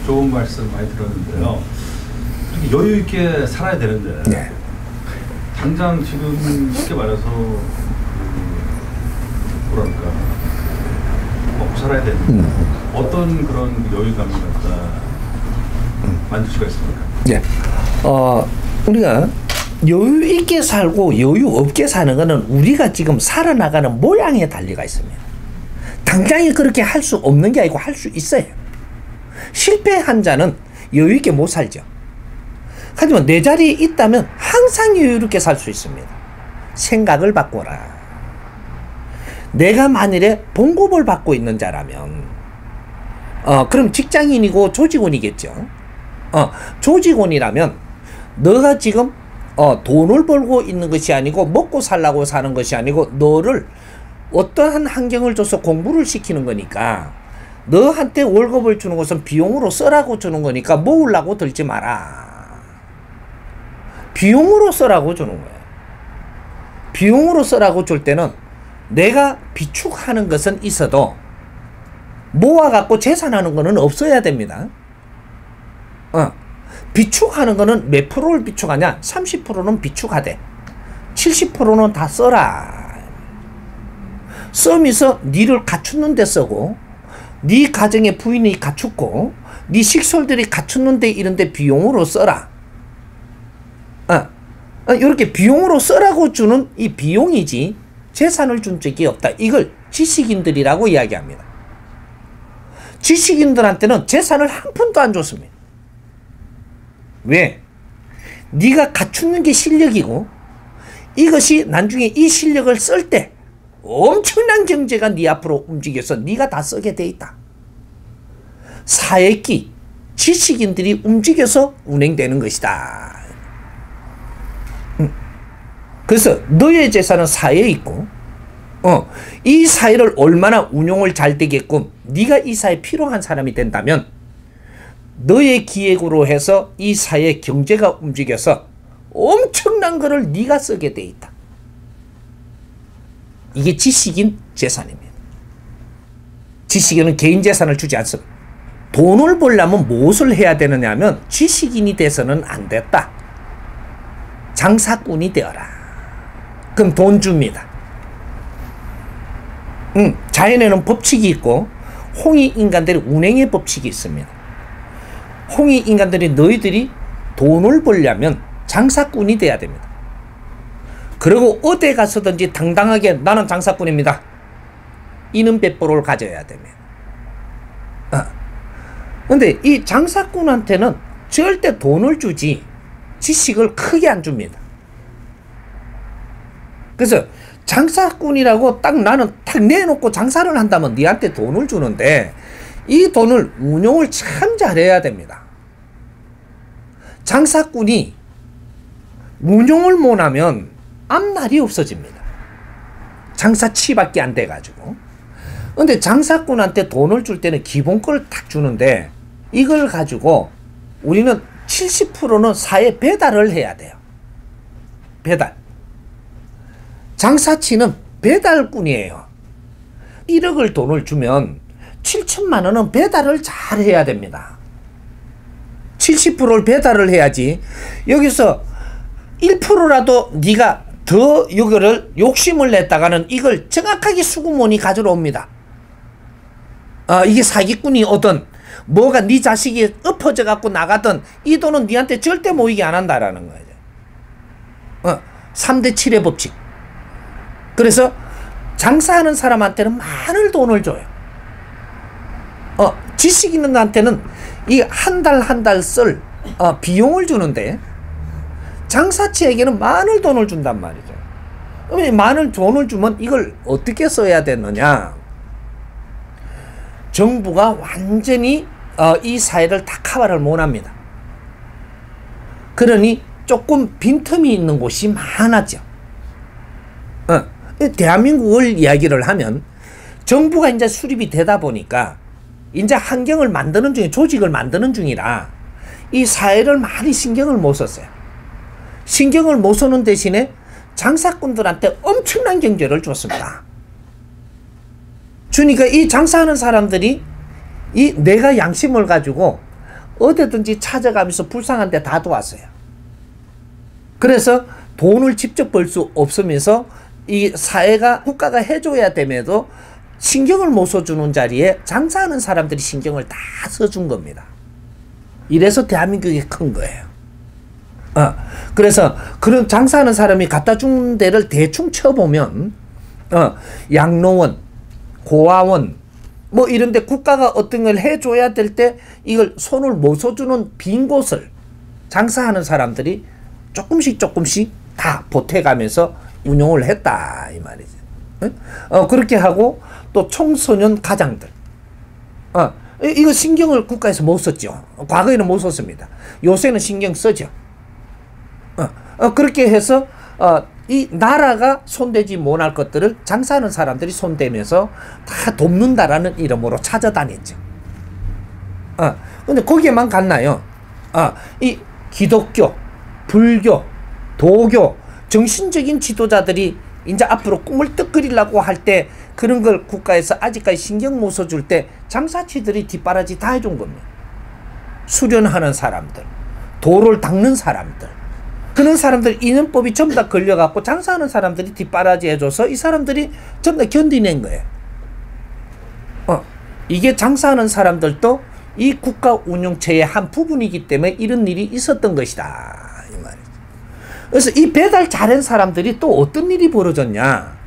좋은 말씀 많이 들었는데요. 이렇게 여유 있게 살아야 되는데 네. 당장 지금 쉽게 말해서 뭐랄까 먹고 살아야 되는데 어떤 그런 여유감을 갖다 만들 수가 있습니까? 네. 우리가 여유 있게 살고 여유 없게 사는 거는 우리가 지금 살아나가는 모양에 달리가 있습니다. 당장에 그렇게 할 수 없는 게 아니고 할 수 있어요. 실패한 자는 여유 있게 못 살죠. 하지만 내 자리에 있다면 항상 여유롭게 살 수 있습니다. 생각을 바꿔라. 내가 만일에 봉급을 받고 있는 자라면 그럼 직장인이고 조직원이겠죠. 조직원이라면 너가 지금 돈을 벌고 있는 것이 아니고 먹고 살라고 사는 것이 아니고 너를 어떠한 환경을 줘서 공부를 시키는 거니까 너한테 월급을 주는 것은 비용으로 쓰라고 주는 거니까 모으려고 들지 마라. 비용으로 쓰라고 주는 거예요. 비용으로 쓰라고 줄 때는 내가 비축하는 것은 있어도 모아갖고 재산하는 거는 없어야 됩니다. 비축하는 거는 몇 프로를 비축하냐? 30%는 비축하되 70%는 다 써라. 쓰면서 니를 갖추는 데 쓰고 니 가정의 부인이 갖추고 니 식솔들이 갖추는데 이런데 비용으로 써라. 이렇게 비용으로 쓰라고 주는 이 비용이지 재산을 준 적이 없다. 이걸 지식인들이라고 이야기합니다. 지식인들한테는 재산을 한 푼도 안 줬습니다. 왜? 네가 갖추는 게 실력이고 이것이 나중에 이 실력을 쓸 때 엄청난 경제가 네 앞으로 움직여서 네가 다 쓰게 돼 있다. 사회끼 지식인들이 움직여서 운행되는 것이다. 그래서 너의 재산은 사회에 있고 이 사회를 얼마나 운용을 잘 되게끔 네가 이 사회에 필요한 사람이 된다면 너의 기획으로 해서 이 사회 경제가 움직여서 엄청난 거를 네가 쓰게 돼 있다. 이게 지식인 재산입니다. 지식인은 개인 재산을 주지 않습니다. 돈을 벌려면 무엇을 해야 되느냐 하면 지식인이 돼서는 안 됐다. 장사꾼이 되어라. 그럼 돈 줍니다. 자연에는 법칙이 있고 홍익인간들의 운행의 법칙이 있습니다. 홍익인간들이 너희들이 돈을 벌려면 장사꾼이 돼야 됩니다. 그리고 어디 가서든지 당당하게 나는 장사꾼입니다. 이는 뱃보를 가져야 됩니다. 근데 이 장사꾼한테는 절대 돈을 주지 지식을 크게 안 줍니다. 그래서 장사꾼이라고 딱 나는 딱 내놓고 장사를 한다면 니한테 돈을 주는데 이 돈을 운용을 참 잘해야 됩니다. 장사꾼이 운용을 못하면 앞날이 없어집니다. 장사치밖에 안 돼가지고. 근데 장사꾼한테 돈을 줄 때는 기본 걸 딱 주는데 이걸 가지고 우리는 70%는 사회 배달을 해야 돼요. 배달. 장사치는 배달꾼이에요. 1억을 돈을 주면 7천만 원은 배달을 잘 해야 됩니다. 70%를 배달을 해야지. 여기서 1%라도 네가 더 이거를 욕심을 냈다가는 이걸 정확하게 수구몬이 가지러 옵니다. 이게 사기꾼이 오든 뭐가 네 자식이 엎어져 갖고 나가든 이 돈은 네한테 절대 모이게 안 한다라는 거죠. 3대 7의 법칙. 그래서 장사하는 사람한테는 많은 돈을 줘요. 지식 있는 한테는 이 한 달 한 달 쓸 비용을 주는데 장사치에게는 많은 돈을 준단 말이죠. 그러면 많은 돈을 주면 이걸 어떻게 써야 되느냐? 정부가 완전히 이 사회를 다 커버를 못합니다. 그러니 조금 빈틈이 있는 곳이 많았죠. 대한민국을 이야기를 하면 정부가 이제 수립이 되다 보니까 이제 환경을 만드는 중에 조직을 만드는 중이라 이 사회를 많이 신경을 못 썼어요. 신경을 못 쓰는 대신에 장사꾼들한테 엄청난 경제를 줬습니다. 주니까 이 장사하는 사람들이 이 내가 양심을 가지고 어디든지 찾아가면서 불쌍한 데 다 도왔어요. 그래서 돈을 직접 벌 수 없으면서 이 사회가 국가가 해줘야 됨에도 신경을 못 써주는 자리에 장사하는 사람들이 신경을 다 써준 겁니다. 이래서 대한민국이 큰 거예요. 그래서 그런 장사하는 사람이 갖다 준 데를 대충 쳐보면 양로원, 고아원 뭐 이런데 국가가 어떤 걸 해줘야 될 때 이걸 손을 못 써주는 빈 곳을 장사하는 사람들이 조금씩 다 보태가면서 운용을 했다 이 말이죠. 그렇게 하고 또 청소년 가장들 이거 신경을 국가에서 못 썼죠. 과거에는 못 썼습니다. 요새는 신경 쓰죠. 그렇게 해서 이 나라가 손대지 못할 것들을 장사하는 사람들이 손대면서 다 돕는다라는 이름으로 찾아다녔죠. 근데 거기에만 갔나요? 이 기독교, 불교, 도교, 정신적인 지도자들이 이제 앞으로 꿈을 떡 그리려고 할 때 그런 걸 국가에서 아직까지 신경 못 써줄 때 장사치들이 뒷바라지 다 해준 겁니다. 수련하는 사람들, 도를 닦는 사람들, 그런 사람들 인연법이 전부 다 걸려갖고 장사하는 사람들이 뒷바라지 해줘서 이 사람들이 전부 다 견디낸 거예요. 이게 장사하는 사람들도 이 국가 운영체의 한 부분이기 때문에 이런 일이 있었던 것이다 이 말이죠. 그래서 이 배달 잘한 사람들이 또 어떤 일이 벌어졌냐,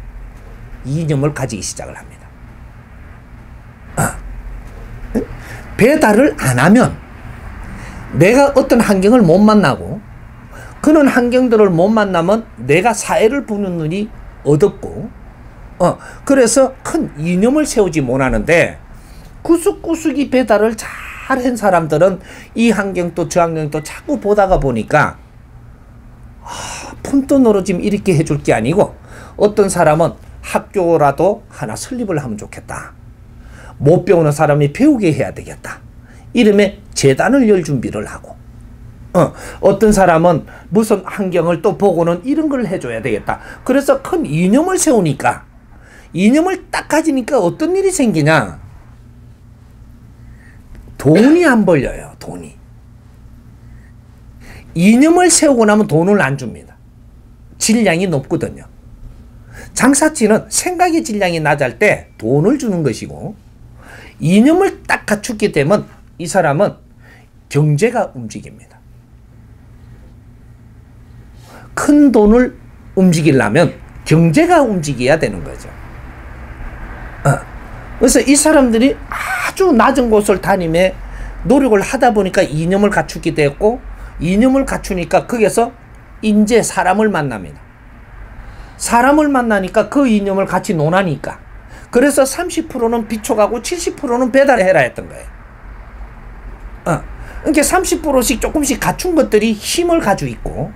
이념을 가지기 시작을 합니다. 배달을 안 하면 내가 어떤 환경을 못 만나고 그런 환경들을 못 만나면 내가 사회를 보는 눈이 어둡고 그래서 큰 이념을 세우지 못하는데 구석구석이 배달을 잘한 사람들은 이 환경도 저 환경도 자꾸 보다가 보니까 푼돈으로 지금 이렇게 해줄 게 아니고 어떤 사람은 학교라도 하나 설립을 하면 좋겠다. 못 배우는 사람이 배우게 해야 되겠다. 이름에 재단을 열 준비를 하고 어떤 사람은 무슨 환경을 또 보고는 이런 걸 해줘야 되겠다. 그래서 큰 이념을 세우니까 이념을 딱 가지니까 어떤 일이 생기냐, 돈이 안 벌려요. 돈이. 이념을 세우고 나면 돈을 안 줍니다. 질량이 높거든요. 장사치는 생각의 질량이 낮을 때 돈을 주는 것이고 이념을 딱 갖추게 되면 이 사람은 경제가 움직입니다. 큰 돈을 움직이려면 경제가 움직여야 되는 거죠. 그래서 이 사람들이 아주 낮은 곳을 다니며 노력을 하다 보니까 이념을 갖추게 되었고 이념을 갖추니까 거기에서 인재 사람을 만납니다. 사람을 만나니까 그 이념을 같이 논하니까 그래서 30%는 비춰가고 70%는 배달해라 했던 거예요. 그러니까 30%씩 조금씩 갖춘 것들이 힘을 가지고 있고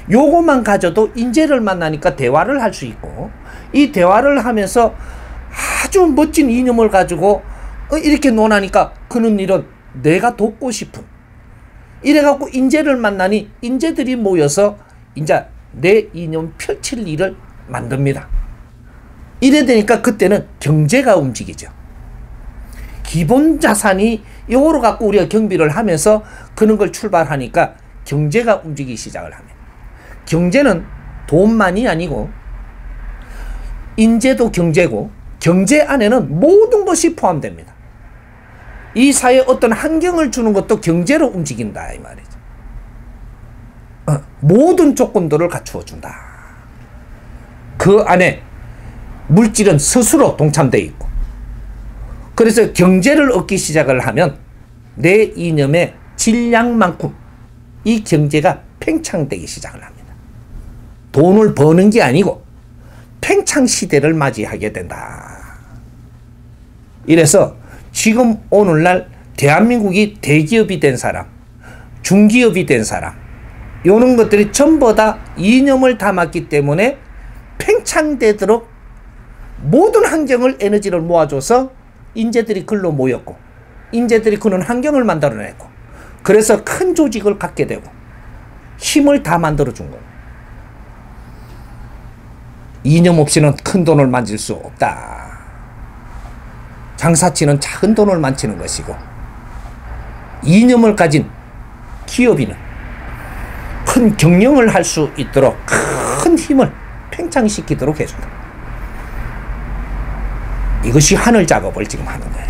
요것만 가져도 인재를 만나니까 대화를 할 수 있고 이 대화를 하면서 아주 멋진 이념을 가지고 이렇게 논하니까 그런 일은 내가 돕고 싶은 이래갖고 인재를 만나니 인재들이 모여서 이제 내 이념 펼칠 일을 만듭니다. 이래 되니까 그때는 경제가 움직이죠. 기본 자산이 요거로 갖고 우리가 경비를 하면서 그런 걸 출발하니까 경제가 움직이기 시작을 합니다. 경제는 돈만이 아니고 인재도 경제고 경제 안에는 모든 것이 포함됩니다. 이 사회에 어떤 환경을 주는 것도 경제로 움직인다 이 말이죠. 모든 조건들을 갖추어 준다. 그 안에 물질은 스스로 동참되어 있고 그래서 경제를 얻기 시작을 하면 내 이념의 질량만큼 이 경제가 팽창되기 시작을 합니다. 돈을 버는 게 아니고 팽창 시대를 맞이하게 된다. 이래서 지금 오늘날 대한민국이 대기업이 된 사람, 중기업이 된 사람 이런 것들이 전부 다 이념을 담았기 때문에 팽창되도록 모든 환경을 에너지를 모아줘서 인재들이 글로 모였고 인재들이 그런 환경을 만들어냈고 그래서 큰 조직을 갖게 되고 힘을 다 만들어준 거예요. 이념 없이는 큰 돈을 만질 수 없다. 장사치는 작은 돈을 만지는 것이고 이념을 가진 기업인은 큰 경영을 할 수 있도록 큰 힘을 팽창시키도록 해준다. 이것이 하늘 작업을 지금 하는 거예요.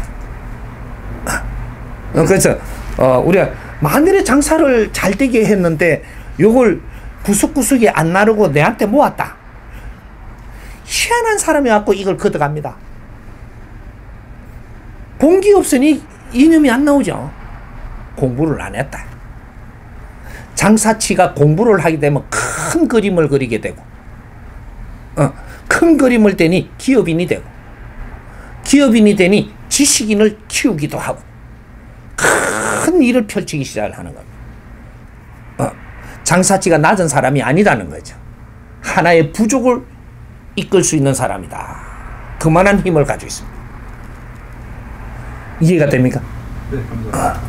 그래서 우리가 만일에 장사를 잘 되게 했는데 요걸 구석구석에 안 나르고 내한테 모았다. 희한한 사람이 왔고 이걸 걷어갑니다. 공기 없으니 이념이 안 나오죠. 공부를 안 했다. 장사치가 공부를 하게 되면 큰 그림을 그리게 되고, 큰 그림을 떼니 기업인이 되고, 기업인이 되니 지식인을 키우기도 하고, 큰 일을 펼치기 시작하는 겁니다. 장사치가 낮은 사람이 아니라는 거죠. 하나의 부족을 이끌 수 있는 사람이다. 그만한 힘을 가지고 있습니다. 이해가 됩니까? 네, 감사합니다.